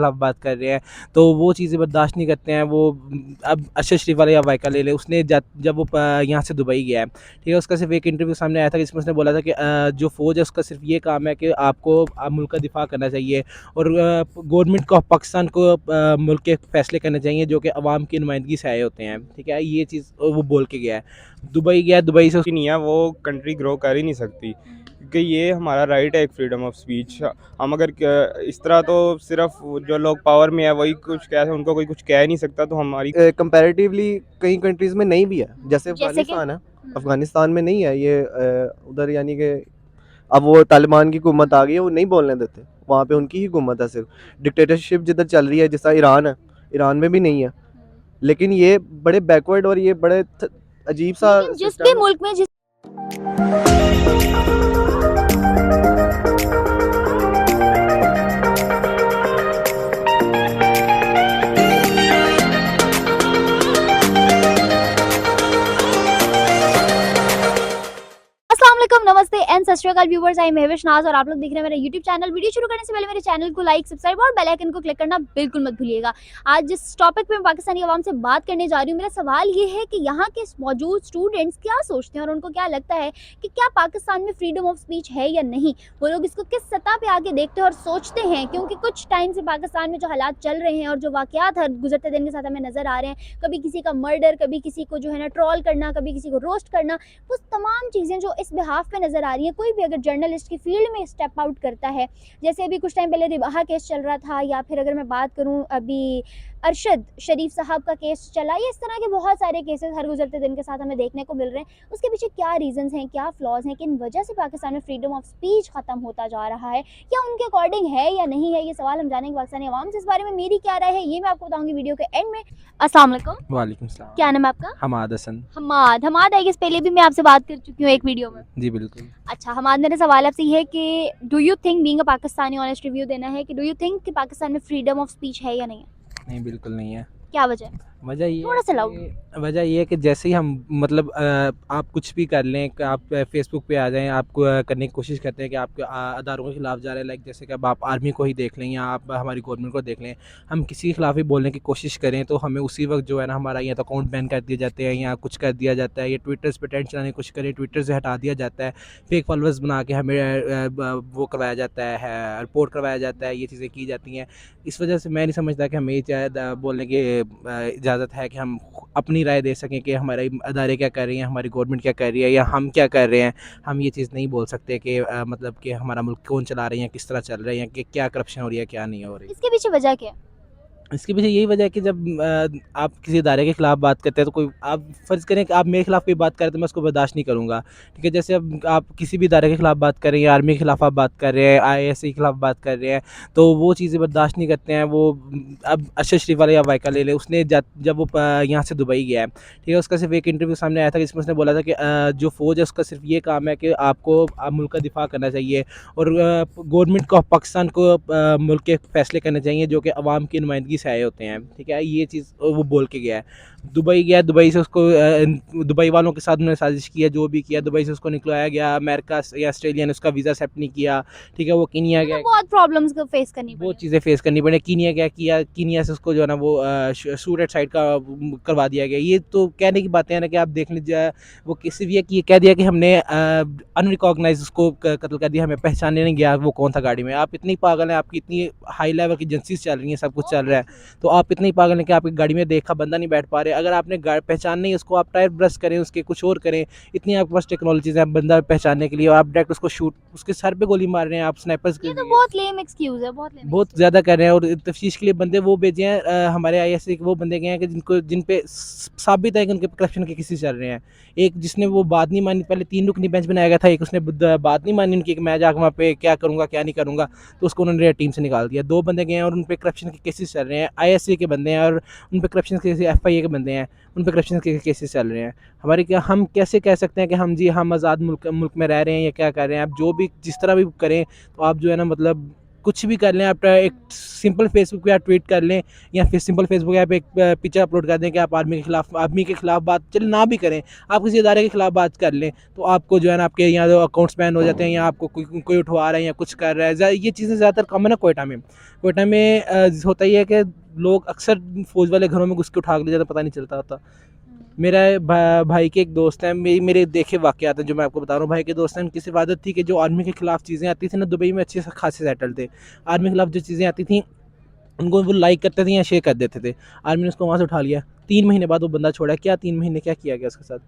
खिलाफ बात कर रहे हैं, तो वो चीज़ें बर्दाश्त नहीं करते हैं। वो अब अरशद शरीफ वाला या वाइका ले ले, उसने जब वो यहाँ से दुबई गया है, ठीक है, उसका सिर्फ एक इंटरव्यू सामने आया था जिसमें उसने बोला था कि जो फ़ौज है उसका सिर्फ ये काम है कि आपको मुल्क का दिफा करना चाहिए और गवर्नमेंट को पाकिस्तान को मुल्क के फैसले करने चाहिए जो कि अवाम की नुमाइंदगी से आए होते हैं, ठीक है, ये चीज़ वो बोल के गया है। दुबई गया, दुबई से नहीं है, वो कंट्री ग्रो कर ही नहीं सकती, क्योंकि ये हमारा राइट है एक फ्रीडम ऑफ स्पीच। हम अगर इस तरह तो सिर्फ जो लोग पावर में है वही कुछ कह सकते, उनको कोई कुछ कह नहीं सकता, तो हमारी कंपैरेटिवली कई कंट्रीज़ में नहीं भी है, जैसे जैसे कि अफ़गानिस्तान है। अफ़गानिस्तान में नहीं है ये उधर, यानी कि अब वो तालिबान की हुकूमत आ गई है, वो नहीं बोलने देते, वहाँ पे उनकी ही हुकूमत है सिर्फ। डिक्टेटरशिप जिधर चल रही है, जैसा ईरान है, ईरान में भी नहीं है। लेकिन ये बड़े बैकवर्ड और ये बड़े अजीब सा लेकिन जिस भी सिस्टम है। मुल्क में जिस अस्सलाम वालेकुम, नमस्ते एंड सत श्री अकाल व्यूअर्स, आई एम महविश नाज और आप लोग देख रहे हैं मेरा यूट्यूब चैनल। वीडियो शुरू करने से पहले मेरे चैनल को लाइक, सब्सक्राइब और बेल आइकन को क्लिक करना बिल्कुल मत भूलिएगा। आज जिस टॉपिक पे मैं पाकिस्तानी आवाम से बात करने जा रही हूँ, मेरा सवाल ये है कि यहाँ के मौजूद स्टूडेंट्स क्या सोचते हैं और उनको क्या लगता है कि क्या पाकिस्तान में फ्रीडम ऑफ स्पीच है या नहीं। वो लोग इसको किस सतह पर आके देखते हैं और सोचते हैं, क्योंकि कुछ टाइम से पाकिस्तान में जो हालात चल रहे हैं और जो वाक़यात हर गुजरते दिन के साथ हमें नज़र आ रहे हैं, कभी किसी का मर्डर, कभी किसी को जो है ना ट्रोल करना, कभी किसी को रोस्ट करना, वो तमाम चीज़ें जो इस बिहाफ पे नज़र आ रही है। कोई भी अगर जर्नलिस्ट की फील्ड में स्टेप आउट करता है, जैसे अभी कुछ टाइम पहले रिबाहा केस चल रहा था, या फिर अगर मैं बात करूं अभी अरशद शरीफ साहब का केस चला, ये इस तरह के बहुत सारे केसेस हर गुजरते दिन के साथ हमें देखने को मिल रहे हैं। उसके पीछे क्या रीजंस हैं, क्या फ्लॉज हैं, किन वजह से पाकिस्तान में फ्रीडम ऑफ स्पीच ख़त्म होता जा रहा है, क्या उनके अकॉर्डिंग है या नहीं है, ये सवाल हम जानेंगे पाकिस्तानी आवाम से। इस बारे में मेरी क्या राय है ये मैं आपको बताऊंगी वीडियो के एंड में। अस्सलाम वालेकुम। वालेकुम सलाम। क्या नाम है आपका? हमाद हसन। हमाद आई गेस पहले भी मैं आपसे बात कर चुकी हूँ एक वीडियो में। जी बिल्कुल। अच्छा हमाद, मेरा सवाल आपसे ये है कि do you think, being a Pakistani, honest review देना है कि डू यू थिंक कि पाकिस्तान में फ्रीडम ऑफ स्पीच है या नहीं है? नहीं, बिल्कुल नहीं है। क्या वजह है? वजह ये थोड़ा सा लाउड। वजह ये है कि जैसे ही हम मतलब आप कुछ भी कर लें, कि आप फेसबुक पे आ जाएं, आपको करने की कोशिश करते हैं कि आप अदारों के खिलाफ जा रहे हैं, लाइक जैसे कि अब आप आर्मी को ही देख लें या आप हमारी गवर्नमेंट को देख लें, हम किसी के खिलाफ ही बोलने की कोशिश करें तो हमें उसी वक्त जो है ना हमारा या तो अकाउंट बैन कर दिए जाते हैं या कुछ कर दिया जाता है, या ट्विटर्स पर ट्रेंड चलाने की कोशिश करें, ट्विटर से हटा दिया जाता है, फेक फॉलोअर्स बना के हमें वो करवाया जाता है, रिपोर्ट करवाया जाता है, ये चीज़ें की जाती हैं। इस वजह से मैं नहीं समझता कि हमें ये बोलने की इजाज़त है कि हम अपनी राय दे सकें कि हमारे अदारे क्या कर रही हैं, हमारी गवर्नमेंट क्या कर रही है या हम क्या कर रहे हैं। हम ये चीज़ नहीं बोल सकते कि मतलब कि हमारा मुल्क कौन चला रहे हैं, किस तरह चल रहे हैं, कि क्या करप्शन हो रही है, क्या नहीं हो रही। इसके पीछे वजह क्या है? इसके पीछे यही वजह है कि जब आप किसी इदारे के खिलाफ बात करते हैं तो कोई आप फ़र्ज़ करें कि आप मेरे खिलाफ कोई बात कर रहे हैं तो मैं उसको बर्दाश्त नहीं करूँगा, ठीक है। जैसे अब आप किसी भी इदारे के खिलाफ बात कर रहे हैं, आर्मी के खिलाफ आप बात कर रहे हैं, आईएसआई के खिलाफ बात कर रहे हैं, तो वो चीज़ें बर्दाश्त नहीं करते हैं। वो अब अरशद शरीफ वाला या वाइका ले ले, उसने जब वो यहाँ से दुबई गया है, ठीक है, उसका सिर्फ एक इंटरव्यू सामने आया था जिसमें उसने बोला था कि जो फ़ौज है उसका सिर्फ ये काम है कि आपको मुल्क का दिफा करना चाहिए और गवर्नमेंट को पाकिस्तान को मुल्क के फैसले करने चाहिए जो कि अवाम की नुमाइंदगी से आए होते हैं, ठीक है, ये चीज़ वो बोल के गया है। दुबई गया, दुबई से उसको दुबई वालों के साथ उन्होंने साजिश किया, जो भी किया, दुबई से उसको निकलवाया गया, अमेरिका या ऑस्ट्रेलिया ने उसका वीज़ा एक्सेप्ट नहीं किया, ठीक है, वो कीनिया गया, बहुत प्रॉब्लम्स को फेस करनी वो पड़ी। चीज़ें फेस करनी पड़ी। कीनिया क्या किया, कीनिया से उसको जो है ना वो शूट साइड का करवा दिया गया। ये तो कहने की बातें हैं ना कि आप देख लीजिए, वो किसी भी कि कह दिया कि हमने अनरिकॉग्नाइज उसको कत्ल कर दिया, हमें पहचानने नहीं गया वो कौन था गाड़ी में। आप इतनी पागल हैं, आपकी इतनी हाई लेवल की एजेंसीज चल रही हैं, सब कुछ चल रहा है, तो आप इतनी पागल हैं कि आपकी गाड़ी में देखा बंदा नहीं बैठ पा रहे। अगर आपने पहचान नहीं उसको, आप टायर ब्रश करें, उसके कुछ और करें, इतनी आपके पास टेक्नोलॉजीज हैं बंदा पहचानने के लिए, और आप डायरेक्ट उसको शूट, उसके सर पे गोली मार रहे हैं आप स्नाइपर्स के ये तो लिए। बहुत लेम एक्सक्यूज है, बहुत लेम। बहुत ज़्यादा कर रहे हैं, और तफ्तीश के लिए बंदे वो भेजे हैं, हमारे आईएसआई के वो बंदे गए हैं कि जिन पे साबित है कि उनके करप्शन के केसेस चल रहे हैं। एक जिसने वो बात नहीं मानी, पहले 3 रुकनी बेंच बनाया गया था, एक उसने बात नहीं मानी उनकी कि मैं जाकर वहाँ पे क्या करूँगा क्या नहीं करूँगा, तो उसको उन्होंने टीम से निकाल दिया। 2 बंदे गए हैं और उन पे करप्शन के केसेस चल रहे हैं, आईएसआई के बंदे हैं, और उन पे करप्शन के एफआईए के बंदे हैं, उन पे करप्शन के केसेस चल रहे हैं। हमारे क्या, हम कैसे कह सकते हैं कि हम आज़ाद मुल्क में रह रहे हैं या क्या कर रहे हैं। आप जो भी जिस तरह भी करें, तो आप जो है ना मतलब कुछ भी कर लें, आप एक सिंपल फेसबुक पे आप ट्वीट कर लें या फिर सिंपल फेसबुक पे आप एक पिक्चर अपलोड कर दें कि आप आर्मी के खिलाफ बात चल ना भी करें, आप किसी इदारे के खिलाफ बात कर लें, तो आपको जो है ना आपके यहाँ जो अकाउंट्स बैन हो जाते हैं या आपको कोई उठवा रहा है या कुछ कर रहा है। ये चीज़ें ज़्यादातर कॉमन है कोयटा में होता ही है कि लोग अक्सर फौज वाले घरों में घुस के उठा के ले जाते, पता नहीं चलता होता। मेरा भाई के एक दोस्त है, मेरे देखे वाक़यात हैं जो मैं आपको बता रहा हूँ। भाई के दोस्त हैं, उनकी सिर्फ आदत थी कि जो आर्मी के खिलाफ चीज़ें आती थी ना, दुबई में अच्छे खासे सेटल थे। आर्मी के खिलाफ जो चीज़ें आती थी उनको वो लाइक करते थे या शेयर कर देते थे। आर्मी ने उसको वहाँ से उठा लिया, 3 महीने बाद वो बंदा छोड़ा। क्या 3 महीने क्या किया गया उसके साथ,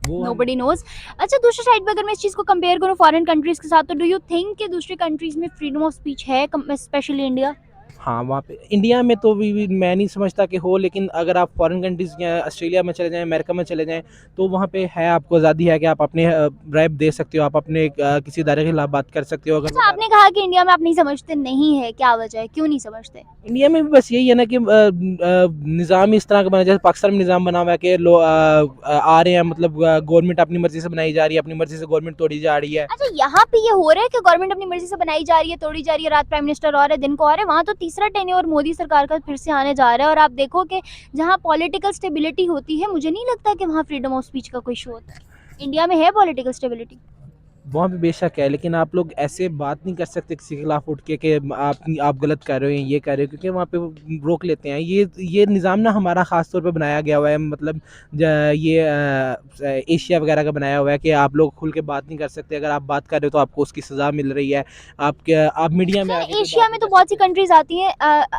वो नोबडी नोज। अच्छा, दूसरी साइड पे अगर मैं इस चीज़ को कंपेयर करूँ फॉरेन कंट्रीज़ के साथ, तो डू यू थिंक कि दूसरी कंट्रीज़ में फ्रीडम ऑफ स्पीच है, स्पेशली इंडिया? हाँ, वहाँ पे इंडिया में तो भी मैं नहीं समझता कि हो, लेकिन अगर आप फॉरेन कंट्रीज़ या ऑस्ट्रेलिया में चले जाएँ, अमेरिका में चले जाएँ, तो वहाँ पे है, आपको आज़ादी है कि आप अपने राय दे सकते हो, आप अपने किसी इदारे के खिलाफ बात कर सकते हो। अगर अच्छा, आपने कहा कि इंडिया में आप नहीं समझते, नहीं है, क्या वजह है, क्यों नहीं समझते? इंडिया में भी बस यही है ना कि निज़ाम इस तरह का बना, जैसे पाकिस्तान में निज़ाम बना हुआ है कि लोग आ रहे हैं, मतलब गवर्नमेंट अपनी मर्ज़ी से बनाई जा रही है, अपनी मर्ज़ी से गवर्नमेंट तोड़ी जा रही है। अच्छा, यहाँ पे ये हो रहा है कि गवर्नमेंट अपनी मर्जी से बनाई जा रही है, तोड़ी जा रही है, रात प्राइम मिनिस्टर और है, दिन को और है। वहाँ तो तीसरा टेन्योर मोदी सरकार का फिर से आने जा रहा है, और आप देखो कि जहाँ पॉलिटिकल स्टेबिलिटी होती है, मुझे नहीं लगता कि वहाँ फ्रीडम ऑफ स्पीच का कोई इशू होता है। इंडिया में है पॉलिटिकल स्टेबिलिटी। वहाँ पे बेशक है, लेकिन आप लोग ऐसे बात नहीं कर सकते किसी के खिलाफ उठ के कि आप गलत कर रहे हो या ये कर रहे हो, क्योंकि वहाँ पे वो रोक लेते हैं। ये निज़ाम ना हमारा ख़ास तौर पे बनाया गया हुआ है, मतलब ये एशिया वगैरह का बनाया हुआ है कि आप लोग खुल के बात नहीं कर सकते। अगर आप बात कर रहे हो तो आपको उसकी सज़ा मिल रही है। आप मीडिया में आके कोई एशिया बात में नहीं तो कर बहुत सी सकते। कंट्रीज आती हैं।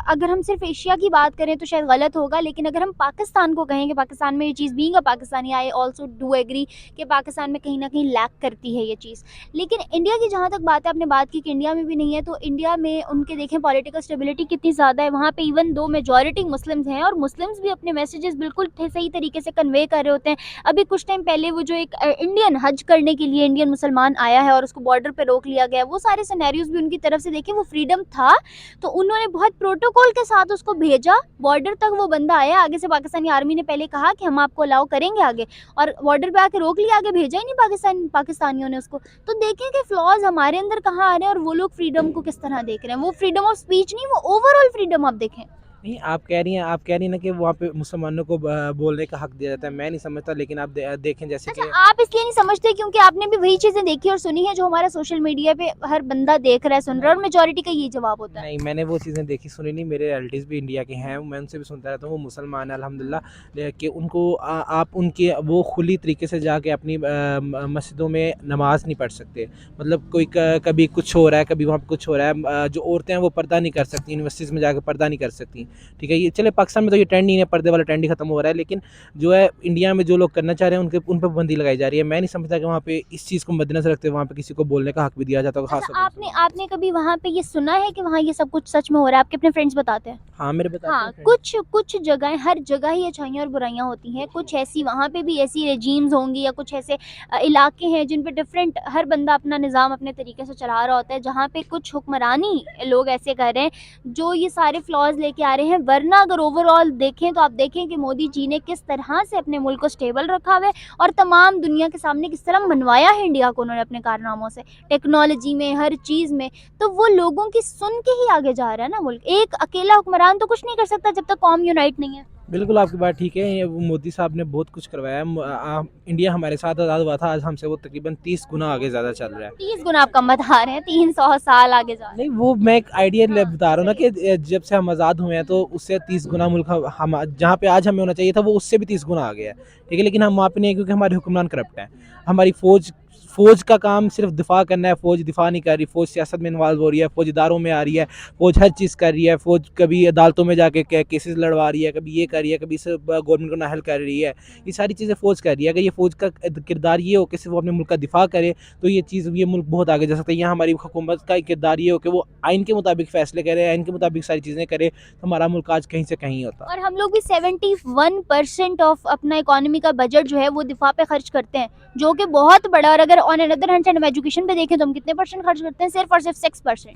अगर हम सिर्फ एशिया की बात करें तो शायद गलत होगा, लेकिन अगर हम पाकिस्तान को कहें कि पाकिस्तान में ये चीज़, being a Pakistani, I also do agree कि पाकिस्तान में कहीं ना कहीं लैक करती है ये चीज़। लेकिन इंडिया की जहाँ तक बात है, आपने बात की कि इंडिया में भी नहीं है, तो इंडिया में उनके देखें पॉलिटिकल स्टेबिलिटी कितनी ज़्यादा है। वहाँ पे इवन दो मेजॉरिटी मुस्लिम्स हैं, और मुस्लिम्स भी अपने मैसेजेस बिल्कुल सही तरीके से कन्वे कर रहे होते हैं। अभी कुछ टाइम पहले वो जो एक इंडियन हज करने के लिए इंडियन मुसलमान आया है और उसको बॉर्डर पे रोक लिया गया, वो सारे सिनेरियोज भी उनकी तरफ से देखें, वो फ्रीडम था, तो उन्होंने बहुत प्रोटोकॉल के साथ उसको भेजा। बॉर्डर तक वो बंदा आया, आगे से पाकिस्तानी आर्मी ने पहले कहा कि हम आपको अलाउ करेंगे आगे, और बॉर्डर पे आके रोक लिया, आगे भेजा ही नहीं पाकिस्तानियों ने उसको। तो देखें कि फ्लॉज हमारे अंदर कहाँ आ रहे हैं और वो लोग फ्रीडम को किस तरह देख रहे हैं। वो फ्रीडम ऑफ स्पीच नहीं, वो ओवरऑल फ्रीडम आप देखें। नहीं, आप कह रही हैं ना कि वहाँ पे मुसलमानों को बोलने का हक दिया जाता है। मैं नहीं समझता, लेकिन आप देखें जैसे अच्छा, कि आप इसलिए नहीं समझते क्योंकि आपने भी वही चीज़ें देखी और सुनी है जो हमारा सोशल मीडिया पे हर बंदा देख रहा है, सुन रहा है, और मेजॉरिटी का यही जवाब होता है। नहीं, मैंने वो चीज़ें देखी सुनी नहीं। मेरे रिलेटिव्स भी इंडिया के हैं, मैं उनसे भी सुनता रहता हूँ, वो मुसलमान है अल्हम्दुलिल्लाह, कि उनको आप उनके वो खुली तरीके से जाके अपनी मस्जिदों में नमाज नहीं पढ़ सकते। मतलब कोई कभी कुछ हो रहा है, कभी वहाँ पे कुछ हो रहा है, जो औरतें हैं वो पर्दा नहीं कर सकती, यूनिवर्सिटीज़ में जाकर पर्दा नहीं कर सकती। ठीक है, ये चले पाकिस्तान में तो ये ट्रेंड ही है, पर्दे वाला ट्रेंड ही खत्म हो रहा है, लेकिन जो है इंडिया में जो लोग करना चाह रहे हैं उन पर पाबंदी लगाई जा रही है। मैं नहीं समझता कि वहाँ पे इस चीज़ को मद्देनजर रखते हुए वहाँ पे किसी को बोलने का हक भी दिया जाता होगा, खास अच्छा, तौर पे आपने कभी वहाँ पे ये सुना है कि वहाँ ये सब कुछ सच में हो रहा है? आपके अपने फ्रेंड्स बताते हैं? हाँ, मेरे बताते हाँ, हैं friend। कुछ जगहें, हर जगह ही अच्छाइयाँ और बुराइयाँ होती हैं। कुछ ऐसी वहाँ पे भी ऐसी रेजीम्स होंगी या कुछ ऐसे इलाके हैं जिन पे डिफरेंट, हर बंदा अपना निज़ाम अपने तरीके से चला रहा होता है, जहाँ पे कुछ हुक्मरानी लोग ऐसे कर रहे हैं जो ये सारे फ्लॉज लेके आ रहे हैं। वरना अगर ओवरऑल देखें तो आप देखें कि मोदी जी ने किस तरह से अपने मुल्क को स्टेबल रखा हुआ है और तमाम दुनिया के सामने किस तरह मनवाया है इंडिया को उन्होंने अपने कारनामों से, टेक्नोलॉजी में, हर चीज़ में। तो वो लोगों की सुन के ही आगे जा रहा है ना मुल्क। एक अकेला हुक्मरान तो कुछ नहीं कर सकता जब तक कौम यूनाइट नहीं है। बिल्कुल आपकी बात ठीक है। ये वो मोदी साहब ने बहुत कुछ करवाया है। इंडिया हमारे साथ आज़ाद हुआ था, आज हमसे वो तकरीबन 30 गुना आगे ज़्यादा चल रहा है। 30 गुना आप कम बता रहे हैं, 300 साल आगे जा रहे हैं। नहीं, वो मैं एक आइडिया हाँ, बता रहा हूँ ना कि जब से हम आज़ाद हुए हैं तो उससे 30 गुना मुल्क हम जहाँ पे आज हमें होना चाहिए था वो उससे भी 30 गुना आ गया है। ठीक है, लेकिन हम वहाँ पे नहीं है क्योंकि हमारे हुक्मरान करप्ट हैं। हमारी फ़ौज का काम सिर्फ दिफा करना है। फ़ौज दिफा नहीं कर रही, फ़ौज सियासत में इन्वॉल्व हो रही है, फ़ौज इदारों में आ रही है, फ़ौज हर चीज़ कर रही है। फ़ौज कभी अदालतों में जाके केसेस लड़वा रही है, कभी ये कर रही है, कभी इस गवर्नमेंट को नाअहल कर रही है। ये सारी चीज़ें फ़ौज कर रही है। अगर ये फ़ौज का किरदार ये हो कि सिर्फ वो अपने मुल्क का दिफा करे तो ये मुल्क बहुत आगे जा सकता है। यहाँ हमारी हुकूमत का किरदार ये हो कि वो आइन के मुताबिक फ़ैसले करे, आइन के मुताबिक सारी चीज़ें करे, तो हमारा मुल्क आज कहीं से कहीं होता। और हम लोग भी 71% ऑफ अपना इकोनॉमी का बजट जो है वो दिफा पे खर्च करते हैं, जो कि बहुत बड़ा। और अगर ऑन अनदर हैंड हम एजुकेशन पे देखें तो हम कितने परसेंट खर्च करते हैं? सिर्फ और सिर्फ 6%।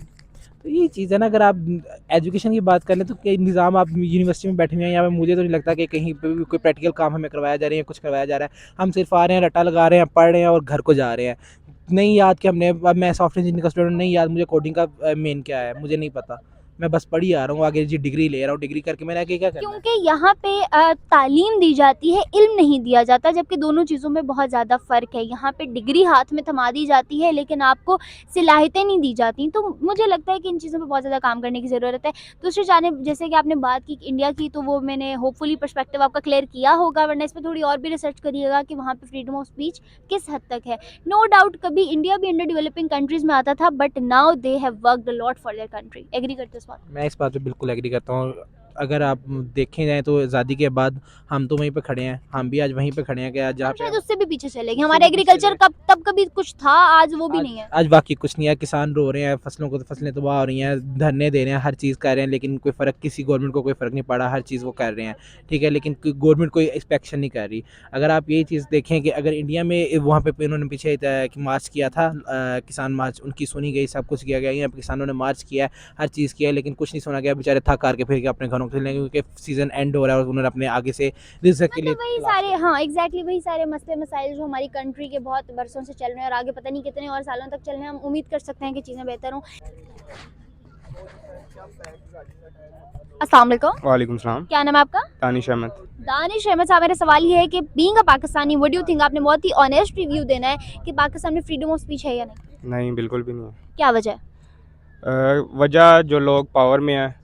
तो यही चीज़ है ना, अगर आप एजुकेशन की बात कर लें तो कई निज़ाम, आप यूनिवर्सिटी में बैठे हुए हैं, यहाँ पे मुझे तो नहीं लगता कि कहीं पे भी कोई प्रैक्टिकल काम हमें करवाया जा रहा है या कुछ करवाया जा रहा है। हम सिर्फ आ रहे हैं, रट्टा लगा रहे हैं, पढ़ रहे हैं और घर को जा रहे हैं। नहीं याद कि हमने, अब मैं सॉफ्टवेयर इंजीनियरिंग का स्टूडेंट, नहीं याद मुझे कोडिंग का मेन क्या है, मुझे नहीं पता। मैं बस पढ़ी आ रहा हूँ, आगे जी डिग्री ले रहा हूँ, डिग्री करके मैंने आगे क्या करना है? क्योंकि यहाँ पे तालीम दी जाती है, इल्म नहीं दिया जाता, जबकि दोनों चीज़ों में बहुत ज़्यादा फ़र्क है। यहाँ पे डिग्री हाथ में थमा दी जाती है, लेकिन आपको सलाहियतें नहीं दी जाती। तो मुझे लगता है कि इन चीज़ों पे बहुत ज़्यादा काम करने की ज़रूरत है। दूसरी जानिब जैसे कि आपने बात की इंडिया की, तो वो मैंने होपफुली पर्सपेक्टिव आपका क्लियर किया होगा, वरना इस पे थोड़ी और भी रिसर्च करिएगा कि वहाँ पे फ्रीडम ऑफ स्पीच किस हद तक है। नो डाउट कभी इंडिया भी अंडर डेवलपिंग कंट्रीज़ में आता था, but now they have worked a lot for their country. Agree करते हो इस बात? मैं इस बात पे बिल्कुल एग्री करता हूँ। अगर आप देखें जाएँ तो आज़ादी के बाद हम तो वहीं पे खड़े हैं, हम भी आज वहीं पे खड़े हैं कि आज जहाँ हम पे शायद उससे भी पीछे चले गए। उससे हमारा भी पीछे एग्रीकल्चर चले कब तब कभी कुछ था, आज वो भी आज नहीं है। आज वाकई कुछ नहीं है, किसान रो रहे हैं, फसलें तबाह हो रही हैं, धरने दे रहे हैं, हर चीज़ कर रहे हैं, लेकिन कोई फ़र्क किसी गवर्नमेंट को कोई फ़र्क नहीं पड़ा, हर चीज़ वो कर रहे हैं, ठीक है, लेकिन गवर्नमेंट कोई इंस्पेक्शन नहीं कर रही। अगर आप यही चीज़ देखें कि अगर इंडिया में वहाँ पे इन्होंने पीछे कि मार्च किया था, किसान मार्च, उनकी सुनी गई, सब कुछ किया गया, यहाँ पे किसानों ने मार्च किया है, हर चीज़ किया है, लेकिन कुछ नहीं सुना गया, बेचारे थक हार के फिर के अपने घरों को चले गए, क्योंकि सीज़न एंड हो रहा है और उन्होंने अपने आगे से रिज़्क के लिए मतलब वही तलाश सारे, करना है। हाँ एग्जैक्टली वही सारे मसले मसाइल जो हमारी कंट्री के बहुत बरसों से चल रहे हैं और आगे पता नहीं कितने और सालों तक चल रहे हैं। हम उम्मीद कर सकते हैं कि चीज़ें बेहतर हों। अस्सलाम वालेकुम, वालेकुम सलाम। क्या नाम है आपका? दानिश अहमद। दानिश अहमद साहब, मेरा सवाल ये है कि being a Pakistani, what do you think, आपने बहुत ही ऑनेस्ट रिव्यू देना है कि पाकिस्तान में फ्रीडम ऑफ स्पीच है या नहीं? नहीं, बिल्कुल भी नहीं है। क्या वजह है? वजह जो लोग पावर में है,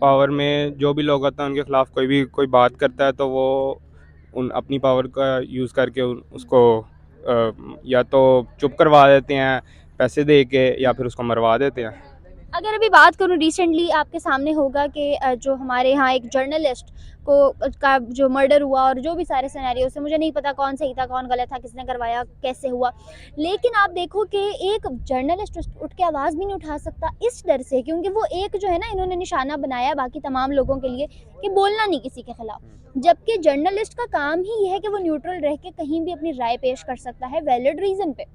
पावर में जो भी लोग होते हैं उनके ख़िलाफ़ कोई बात करता है तो वो उन अपनी पावर का यूज़ करके उसको या तो चुप करवा देते हैं पैसे दे के, या फिर उसको मरवा देते हैं। अगर अभी बात करूं, रिसेंटली आपके सामने होगा कि जो हमारे यहाँ एक जर्नलिस्ट को का जो मर्डर हुआ, और जो भी सारे सिनेरियो से, मुझे नहीं पता कौन सही था कौन गलत था, किसने करवाया, कैसे हुआ, लेकिन आप देखो कि एक जर्नलिस्ट उठ के आवाज़ भी नहीं उठा सकता इस डर से, क्योंकि वो एक जो है ना, इन्होंने निशाना बनाया बाकी तमाम लोगों के लिए कि बोलना नहीं किसी के खिलाफ। जबकि जर्नलिस्ट का काम ही ये है कि वो न्यूट्रल रह के कहीं भी अपनी राय पेश कर सकता है वैलिड रीज़न पे।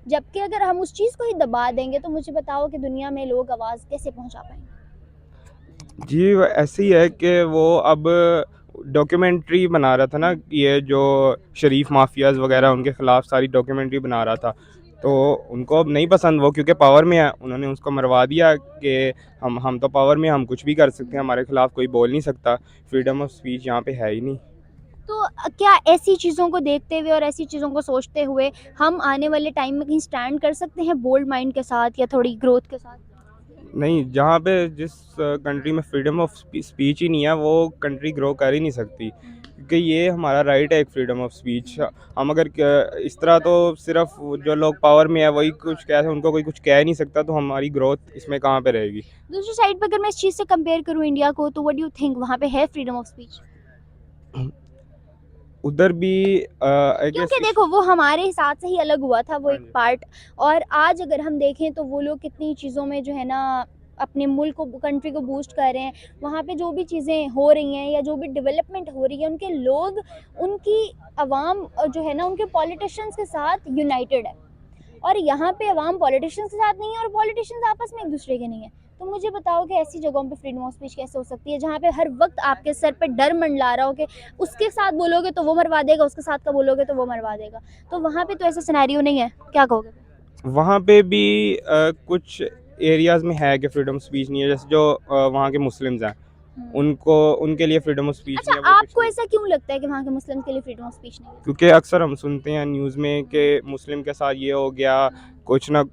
जबकि अगर हम उस चीज़ को ही दबा देंगे तो मुझे बताओ कि दुनिया में लोग आवाज़ कैसे पहुंचा पाएंगे? जी, वो ऐसे ही है कि वो अब डॉक्यूमेंट्री बना रहा था ना, ये जो शरीफ माफियाज़ वगैरह उनके ख़िलाफ़ सारी डॉक्यूमेंट्री बना रहा था, तो उनको अब नहीं पसंद वो, क्योंकि पावर में है, उन्होंने उसको मरवा दिया कि हम तो पावर में, हम कुछ भी कर सकते हैं, हमारे ख़िलाफ़ कोई बोल नहीं सकता, फ्रीडम ऑफ स्पीच यहाँ पे है ही नहीं। तो क्या ऐसी चीज़ों को देखते हुए और ऐसी चीज़ों को सोचते हुए हम आने वाले टाइम में कहीं स्टैंड कर सकते हैं बोल्ड माइंड के साथ या थोड़ी ग्रोथ के साथ? नहीं, जहाँ पे जिस कंट्री में फ्रीडम ऑफ स्पीच ही नहीं है, वो कंट्री ग्रो कर ही नहीं सकती, क्योंकि ये हमारा राइट है एक फ्रीडम ऑफ स्पीच। हम अगर इस तरह तो सिर्फ जो लोग पावर में है वही कुछ कह, उनको कोई कुछ कह नहीं सकता, तो हमारी ग्रोथ इसमें कहाँ पे रहेगी। दूसरी साइड पर अगर मैं इस चीज़ से कंपेयर करूँ इंडिया को, तो व्हाट डू यू थिंक, वहाँ पे है फ्रीडम ऑफ स्पीच? उधर भी क्योंकि देखो वो हमारे हिसाब से ही अलग हुआ था वो हाँ एक जी। पार्ट, और आज अगर हम देखें तो वो लोग कितनी चीज़ों में जो है ना अपने मुल्क को, कंट्री को बूस्ट कर रहे हैं। वहाँ पे जो भी चीज़ें हो रही हैं या जो भी डेवलपमेंट हो रही है, उनके लोग, उनकी आवाम जो है ना, उनके पॉलिटिशियंस के साथ यूनाइटेड है। और यहाँ पे आवाम पॉलिटिशियंस के साथ नहीं है और पॉलिटिशियंस आपस में एक दूसरे के नहीं है। तो मुझे बताओ कि ऐसी जगहों पे फ्रीडम ऑफ स्पीच कैसे हो सकती है, जहाँ पे हर वक्त आपके सर पे डर मंडला रहा हो कि उसके साथ बोलोगे तो वो मरवा देगा, उसके साथ का बोलोगे तो वो मरवा देगा। तो वहाँ पे तो ऐसा सिनेरियो नहीं है, क्या कहोगे? वहाँ पे भी कुछ एरियाज़ में है कि फ्रीडम ऑफ स्पीच नहीं है, जैसे जो वहाँ के मुस्लिम्स हैं, उनको उनके लिए फ्रीडम ऑफ स्पीच अच्छा, नहीं है, वो कुछ आपको नहीं। ऐसा क्यों लगता है कि वहाँ के मुस्लिम के लिए फ्रीडम ऑफ स्पीच नहीं है? क्योंकि अक्सर हम सुनते हैं न्यूज़ में कि मुस्लिम के साथ ये हो गया, कुछ ना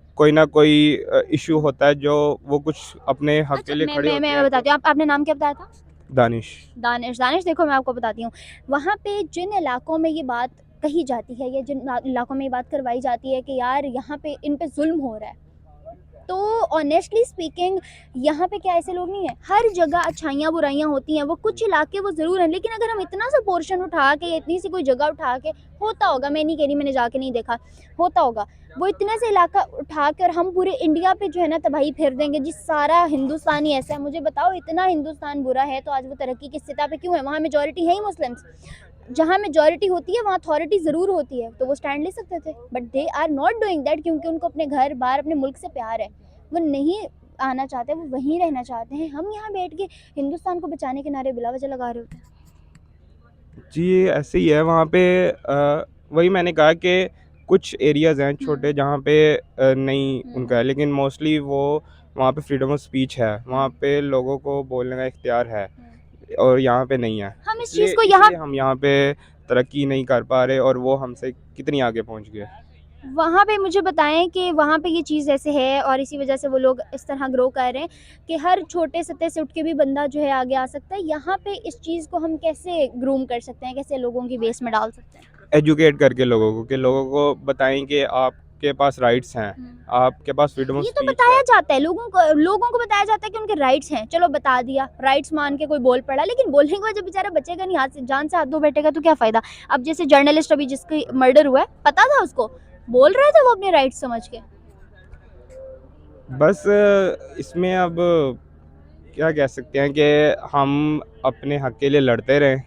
कोई इशू होता है जो वो कुछ अपने हक अच्छा, के लिए मैं खड़े मैं होते मैं हैं। बताती हूँ, आपने नाम क्या बताया था? दानिश। दानिश। दानिश, देखो मैं आपको बताती हूँ, वहाँ पे जिन इलाकों में ये बात कही जाती है या जिन इलाकों में ये बात करवाई जाती है कि यार यहाँ पे इन पे जुल्म हो रहा है, तो ऑनेस्टली स्पीकिंग यहाँ पे क्या ऐसे लोग नहीं हैं? हर जगह अच्छाइयाँ बुराइयाँ होती हैं, वो कुछ इलाके वो ज़रूर हैं, लेकिन अगर हम इतना सा पोर्शन उठा के या इतनी सी कोई जगह उठा के, होता होगा, मैं नहीं कह रही, मैंने जाके नहीं देखा, होता होगा, वो इतना सा इलाका उठा कर हम पूरे इंडिया पे जो है ना तबाही फेर देंगे जी, सारा हिंदुस्तान ही ऐसा है। मुझे बताओ, इतना हिंदुस्तान बुरा है तो आज वो तरक्की की सतह पे क्यों है? वहाँ मेजॉरिटी है ही मुस्लिम्स। जहाँ मेजॉरिटी होती है वहाँ अथॉरिटी ज़रूर होती है, तो वो स्टैंड ले सकते थे, but they are not doing that, क्योंकि उनको अपने घर बार, अपने मुल्क से प्यार है, वो नहीं आना चाहते, वो वहीं रहना चाहते हैं। हम यहाँ बैठ के हिंदुस्तान को बचाने के नारे बिला वजह लगा रहे होते हैं। जी, ऐसे ही है वहाँ पे। वही मैंने कहा कि कुछ एरियाज़ हैं छोटे जहाँ पे नहीं उनका है, लेकिन मोस्टली वो वहाँ पे फ्रीडम ऑफ स्पीच है, वहाँ पे लोगों को बोलने का इख्तियार है और यहाँ पे नहीं है। हम इस इसलिए चीज़ को यहाँ इसलिए हम यहाँ पे तरक्की नहीं कर पा रहे और वो हमसे कितनी आगे पहुँच गए। वहाँ पे मुझे बताएं कि वहाँ पे ये चीज़ ऐसे है और इसी वजह से वो लोग इस तरह ग्रो कर रहे हैं कि हर छोटे सतह से उठ के भी बंदा जो है आगे आ सकता है। यहाँ पे इस चीज़ को हम कैसे ग्रूम कर सकते हैं, कैसे लोगों की बेस में डाल सकते हैं? एजुकेट करके लोगों को, कि लोगों को बताएं कि आपके पास राइट्स हैं, आपके पास फ्रीडम ऑफ ये तो स्पीच बताया है। जाता है लोगों को बताया जाता है कि उनके राइट्स हैं, चलो बता दिया, राइट्स मान के कोई बोल पड़ा, लेकिन बोलने के बाद जब बेचारा बचेगा नहीं, हाथ से जान से हाथ धो बैठेगा तो क्या फ़ायदा? अब जैसे जर्नलिस्ट अभी जिसकी मर्डर हुआ है, पता था उसको, बोल रहे थे वो अपने राइट्स समझ के। बस इसमें अब क्या कह सकते हैं कि हम अपने हक के लिए लड़ते रहें,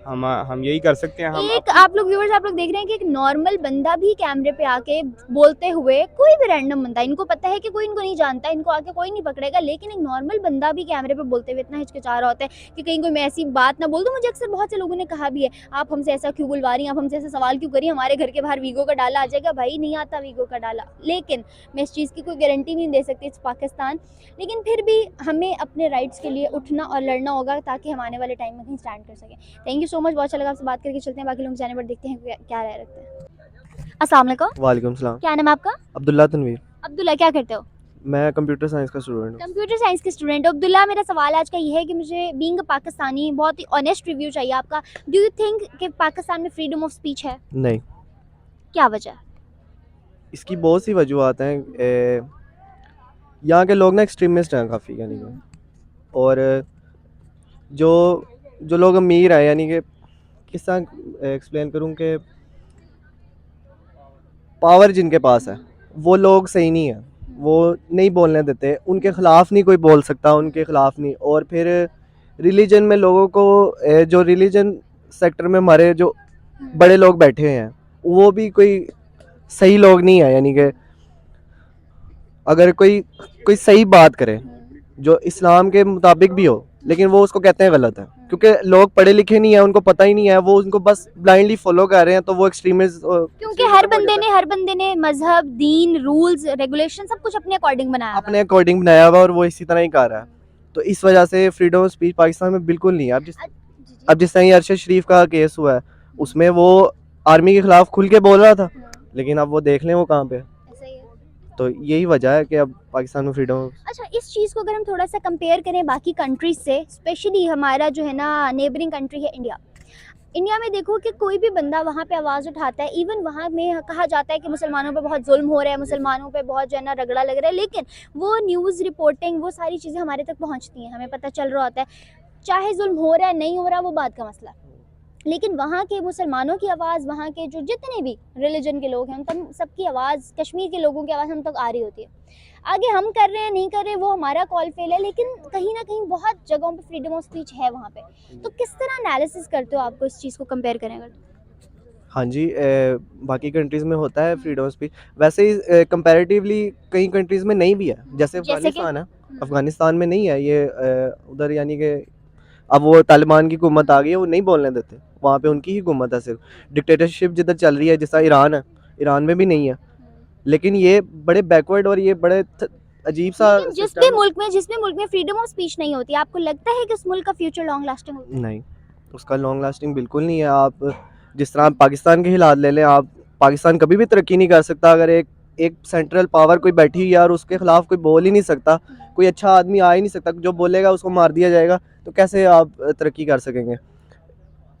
हम यही कर सकते हैं। हम एक आप लोग व्यूअर्स आप लोग देख रहे हैं कि एक नॉर्मल बंदा भी कैमरे पे आके बोलते हुए, कोई भी रैंडम बंदा, इनको पता है कि कोई इनको नहीं जानता, इनको आके कोई नहीं पकड़ेगा, लेकिन एक नॉर्मल बंदा भी कैमरे पे बोलते हुए इतना हिचकिचा रहा होता है कि कहीं कोई मैं ऐसी बात ना बोल दूं। मुझे अक्सर बहुत से लोगों ने कहा भी है, आप हमसे ऐसा क्यों बुलवा रही हैं, आप हमसे ऐसा सवाल क्यों करिए, हमारे घर के बाहर वीगो का डाला आ जाएगा। भाई नहीं आता वीगो का डाला, लेकिन मैं इस चीज़ की कोई गारंटी नहीं दे सकती, इट्स पाकिस्तान, लेकिन फिर भी हमें अपने राइट्स के लिए उठना और लड़ना होगा ताकि हम आने वाले टाइम में कहीं स्टैंड कर सकें। थैंक यू सो मच, बहुत अच्छा लगा आपसे बात करके। चलते हैं बाकी लोग जाने पर, देखते हैं क्या राय रखते हैं। अस्सलाम वालेकुम, वालेकुम सलाम। क्या नाम है आपका? अब्दुल्ला तनवीर। अब्दुल्ला, क्या करते हो? मैं कंप्यूटर साइंस का स्टूडेंट हूँ। कंप्यूटर साइंस के स्टूडेंट हो। अब्दुल्ला, मेरा सवाल आज का ये है कि मुझे बीइंग अ पाकिस्तानी बहुत ही ऑनेस्ट रिव्यू चाहिए आपका। डू यू थिंक कि पाकिस्तान में फ्रीडम ऑफ स्पीच है? नहीं, क्या वजह है? इसकी बहुत सी वजूहत हैं। यहाँ के लोग ना एक्सट्रीमिस्ट हैं काफ़ी, यानी कि, और जो जो लोग अमीर हैं, यानी कि किस तरह एक्सप्लेन करूँ कि पावर जिनके पास है वो लोग सही नहीं है, वो नहीं बोलने देते, उनके ख़िलाफ़ नहीं कोई बोल सकता, उनके ख़िलाफ़ नहीं। और फिर रिलीजन में लोगों को जो रिलीजन सेक्टर में हमारे जो बड़े लोग बैठे हैं वो भी कोई सही लोग नहीं है, यानी कि अगर कोई कोई सही बात करे जो इस्लाम के मुताबिक भी हो, लेकिन वो उसको कहते हैं गलत है, क्योंकि लोग पढ़े लिखे नहीं है, उनको पता ही नहीं है, वो उनको बस ब्लाइंडली फॉलो कर रहे हैं, तो वो एक्सट्रीमिस्ट। क्योंकि हर बंदे ने मजहब, दीन, रूल्स, रेगुलेशन सब कुछ अपने अकॉर्डिंग बनाया हुआ है। अपने अकॉर्डिंग बनाया हुआ और वो इसी तरह ही कर रहा है। तो इस वजह से फ्रीडम ऑफ स्पीच पाकिस्तान में बिल्कुल नहीं है। अब जिस तरह ये अरशद शरीफ का केस हुआ है, उसमें वो आर्मी के खिलाफ खुल के बोल रहा था, लेकिन अब वो देख लें वो कहाँ पे है। ऐसा ही है। तो यही वजह है कि अब पाकिस्तान में फ्रीडम। अच्छा, इस चीज़ को अगर हम थोड़ा सा कंपेयर करें बाकी कंट्रीज से, स्पेशली हमारा जो है ना नेबरिंग कंट्री है इंडिया। इंडिया में देखो कि कोई भी बंदा वहाँ पे आवाज़ उठाता है, इवन वहाँ में कहा जाता है कि मुसलमानों पे बहुत जुल्म हो रहा है, मुसलमानों पे बहुत जो है ना रगड़ा लग रहा है, लेकिन वो न्यूज़ रिपोर्टिंग, वो सारी चीज़ें हमारे तक पहुँचती हैं, हमें पता चल रहा होता है। चाहे जुल्म हो रहा है नहीं हो रहा, वो बात का मसला, लेकिन वहाँ के मुसलमानों की आवाज़, वहाँ के जो जितने भी रिलीजन के लोग हैं, उन तक सबकी आवाज़, कश्मीर के लोगों की आवाज़ हम तक आ रही होती है। आगे हम कर रहे हैं नहीं कर रहे, वो हमारा कॉल फेल है, लेकिन कहीं ना कहीं बहुत जगहों पे फ्रीडम ऑफ स्पीच है वहाँ पे। तो किस तरह एनालिसिस करते हो आपको इस चीज़ को कंपेयर करें अगर? हाँ जी, बाकी कंट्रीज़ में होता है फ्रीडम ऑफ स्पीच, वैसे ही कंपैरेटिवली कई कंट्रीज़ में नहीं भी है, जैसे जैसे कि? अफ़गानिस्तान है। अफ़गानिस्तान में नहीं है ये, उधर यानी कि अब वो तालिबान की हुकूमत आ गई है, वो नहीं बोलने देते, वहाँ पे उनकी ही हुकूमत है सिर्फ। डिक्टेटरशिप जिधर चल रही है, जैसा ईरान है, ईरान में भी नहीं है, लेकिन ये बड़े बैकवर्ड और ये बड़े अजीब सा लेकिन जिस भी मुल्क में फ्रीडम ऑफ स्पीच नहीं होती, आपको लगता है कि उस मुल्क का फ्यूचर लॉन्ग लास्टिंग होगा? नहीं, उसका लॉन्ग लास्टिंग बिल्कुल नहीं है। आप जिस तरह आप पाकिस्तान के हालात ले लें, आप पाकिस्तान कभी भी तरक्की नहीं कर सकता अगर एक सेंट्रल पावर कोई बैठी हुई है और उसके खिलाफ कोई बोल ही नहीं सकता, कोई अच्छा आदमी आ ही नहीं सकता, जो बोलेगा उसको मार दिया जाएगा, तो कैसे आप तरक्की कर सकेंगे।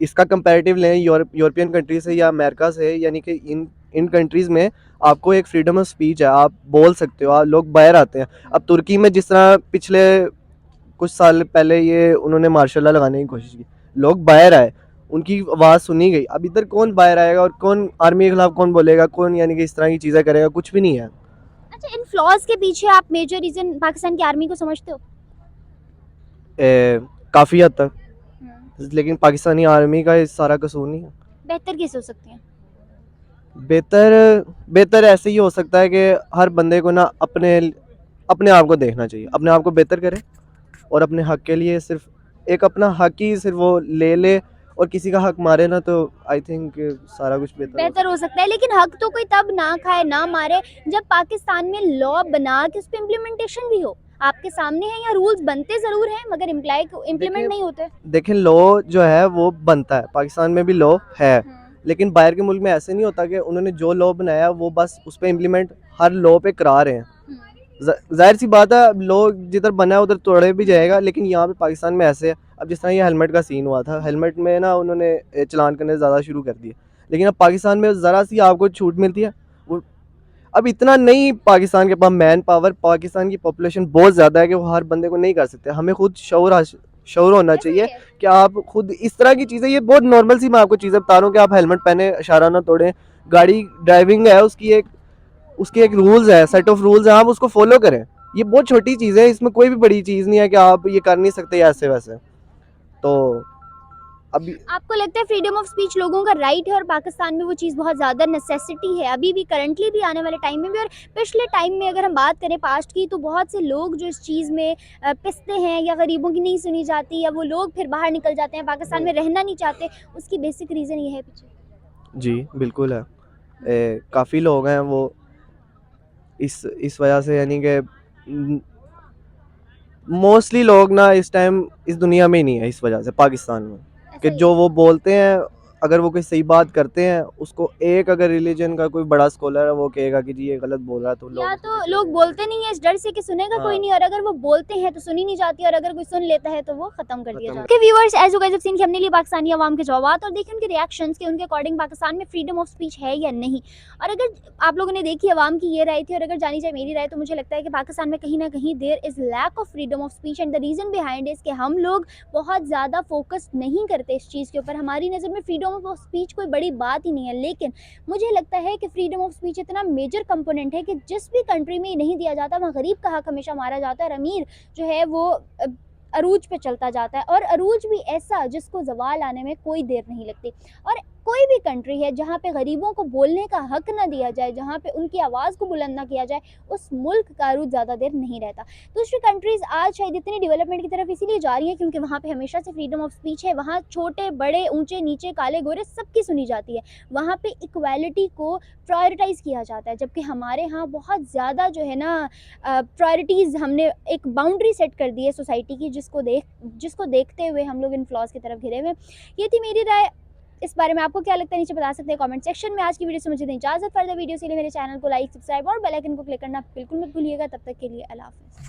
इसका कंपैरेटिव लें यूरोपियन कंट्री से या अमेरिका से, यानी कि इन कंट्रीज़ में आपको एक फ्रीडम ऑफ स्पीच है, आप बोल सकते हो, आप लोग बाहर आते हैं। अब तुर्की में जिस तरह पिछले कुछ साल पहले ये उन्होंने मार्शल लॉ लगाने की कोशिश की, लोग बाहर आए, उनकी आवाज़ सुनी गई। अब इधर कौन बाहर आएगा और कौन आर्मी के खिलाफ कौन बोलेगा, कौन यानी कि इस तरह की चीज़ें करेगा, कुछ भी नहीं है। अच्छा, इन फ्लॉज के पीछे आप मेजर रीजन पाकिस्तान की आर्मी को समझते हो? काफ़ी हद तक, लेकिन पाकिस्तानी आर्मी का इस सारा कसूर नहीं है। बेहतर कैसे हो सकती हैं? बेहतर ऐसे ही हो सकता है कि हर बंदे को ना अपने आप को देखना चाहिए, अपने आप को बेहतर करे और अपने हक के लिए सिर्फ एक अपना हक ही सिर्फ वो ले और किसी का हक मारे ना, तो आई थिंक सारा कुछ बेहतर हो सकता है। लेकिन हक तो कोई तब ना खाए ना मारे जब पाकिस्तान में लॉ बना के उस पर इम्प्लीमेंटेशन भी हो। आपके सामने है, या रूल्स बनते जरूर हैं मगर इम्प्लीमेंट देखिए- नहीं होते। देखें, लॉ जो है वो बनता है, पाकिस्तान में भी लॉ है, लेकिन बाहर के मुल्क में ऐसे नहीं होता कि उन्होंने जो लॉ बनाया वो बस उस पर इम्प्लीमेंट हर लॉ पे करा रहे हैं। जाहिर सी बात है, लॉ जिधर बना है उधर तोड़े भी जाएगा, लेकिन यहाँ पे पाकिस्तान में ऐसे है। अब जिस तरह ये हेलमेट का सीन हुआ था, हेलमेट में ना उन्होंने चलान करने ज़्यादा शुरू कर दिए, लेकिन अब पाकिस्तान में ज़रा सी आपको छूट मिलती है। वो अब इतना नहीं पाकिस्तान के पास मैन पावर, पाकिस्तान की पॉपुलेशन बहुत ज़्यादा है कि वो हर बंदे को नहीं कर सकते। हमें खुद शऊर होना चाहिए कि आप खुद इस तरह की चीज़ें, ये बहुत नॉर्मल सी मैं आपको चीज़ें बता रहा हूँ कि आप हेलमेट पहने, इशारा ना तोड़ें, गाड़ी ड्राइविंग है उसके एक रूल्स है, सेट ऑफ रूल्स है, आप उसको फॉलो करें। ये बहुत छोटी चीज़ है, इसमें कोई भी बड़ी चीज़ नहीं है कि आप ये कर नहीं सकते ऐसे वैसे। तो अभी आपको लगता है फ्रीडम ऑफ स्पीच लोगों का राइट है और पाकिस्तान में वो चीज़ बहुत ज़्यादा नेसेसिटी है अभी भी, करंटली भी, आने वाले टाइम में भी? और पिछले टाइम में अगर हम बात करें पास्ट की, तो बहुत से लोग जो इस चीज़ में पिसते हैं, या गरीबों की नहीं सुनी जाती, या वो लोग फिर बाहर निकल जाते हैं, पाकिस्तान में रहना नहीं चाहते, उसकी बेसिक रीज़न ये है पीछे? जी बिल्कुल है, काफ़ी लोग हैं वो इस वजह से, यानी कि मोस्टली लोग ना इस टाइम इस दुनिया में ही नहीं है, इस वजह से पाकिस्तान में, ऐसा कि ही जो है। वो बोलते हैं, अगर वो कोई सही बात करते हैं, उसको एक अगर रिलीजन का कोई बड़ा स्कॉलर है वो कहेगा कि जी ये गलत बोल रहा है, तो या लोग तो लोग बोलते नहीं है इस डर से कि सुनेगा कोई हाँ। नहीं, और अगर वो बोलते हैं तो सुनी नहीं जाती, और अगर कोई सुन लेता है तो वो खत्म कर दिया खत्म जाता है। Viewers, as you guys have seen कि हमने लिए पाकिस्तानी अवाम के जवाब और देखे उनके रिएक्शंस के, उनके अकॉर्डिंग पाकिस्तान में फ्रीडम ऑफ स्पीच है या नहीं। और अगर आप लोगों ने देखी अवाम की ये राय थी, और अगर जानी जाए मेरी राय, तो मुझे लगता है कि पाकिस्तान में कहीं ना कहीं there is lack of freedom of speech, and the reason behind is कि हम लोग बहुत ज़्यादा फोकस नहीं करते इस चीज़ के ऊपर। हमारी नज़र में फ्रीडम ऑफ स्पीच कोई बड़ी बात ही नहीं है, लेकिन मुझे लगता है कि फ्रीडम ऑफ स्पीच इतना मेजर कंपोनेंट है कि जिस भी कंट्री में ये नहीं दिया जाता वहाँ गरीब का हक हमेशा मारा जाता है, और अमीर जो है वो अरूज पे चलता जाता है, और अरूज भी ऐसा जिसको जवाल आने में कोई देर नहीं लगती। और कोई भी कंट्री है जहाँ पे गरीबों को बोलने का हक ना दिया जाए, जहाँ पे उनकी आवाज़ को बुलंद ना किया जाए, उस मुल्क का अरूज ज़्यादा देर नहीं रहता। दूसरी कंट्रीज़ आज शायद इतनी डेवलपमेंट की तरफ इसीलिए जा रही हैं क्योंकि वहाँ पे हमेशा से फ्रीडम ऑफ स्पीच है। वहाँ छोटे बड़े, ऊंचे नीचे, काले गोरे सबकी सुनी जाती है। वहाँ पे इक्वालिटी को प्रायोरिटाइज़ किया जाता है, जबकि हमारे यहाँ बहुत ज़्यादा जो है ना प्रायोरिटीज़, हमने एक बाउंड्री सेट कर दी है सोसाइटी की, जिसको देखते हुए हम लोग इन फ्लॉज की तरफ घिरे हुए। ये थी मेरी राय। इस बारे में आपको क्या लगता है नीचे बता सकते हैं कमेंट सेक्शन में। आज की वीडियो से मुझे दें इजाज़त। फर्दर वीडियो के लिए मेरे चैनल को लाइक, सब्सक्राइब और बेल आइकन को क्लिक करना बिल्कुल मत भूलिएगा। तब तक के लिए अल्लाह हाफ़िज़।